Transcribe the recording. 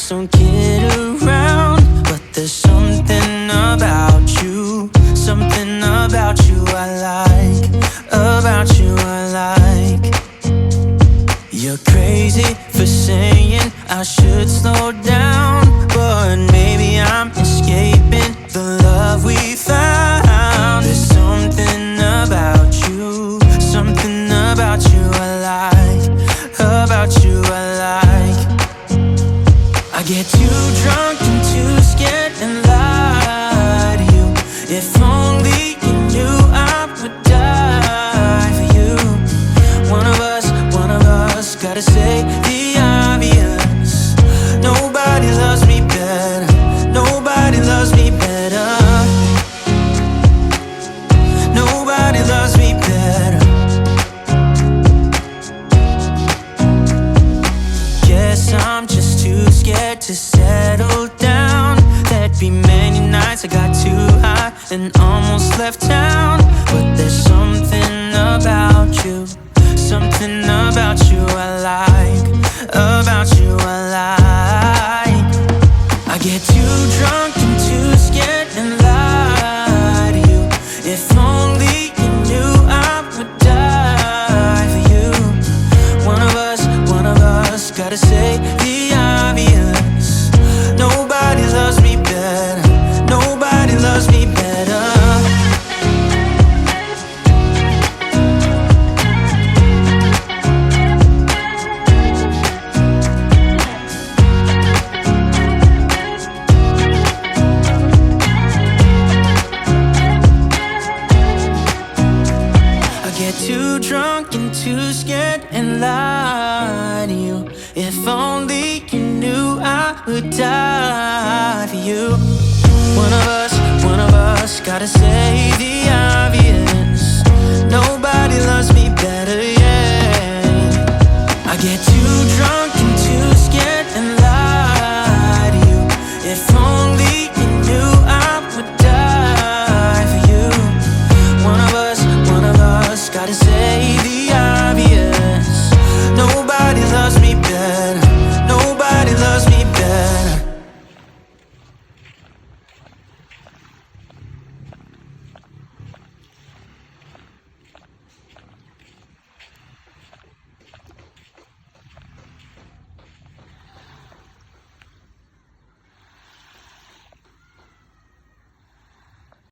don't kid around, but there's something about you, something about you I like, about you I like. You're crazy for saying I should slow down, but maybe I'm escaping the love we found. There's something about you, something about you I like, about you I like. I get too drunk and too scared and lie to you. If only you knew I would die for you. One of us gotta say the obvious. Nobody loves me better, nobody loves me better, nobody loves me better. Guess I'm just too scared to settle down. There'd be many nights I got too high and almost left town. But there's something about you, something about you I like, about you I like. I get too drunk and too scared and lie to you. If only you knew I would die for you. One of us gotta say the obvious. Nobody loves me better, nobody loves me better. I get too drunk and too scared and lie to you. If only you knew I would die for you. One of us gotta say the obvious. Nobody loves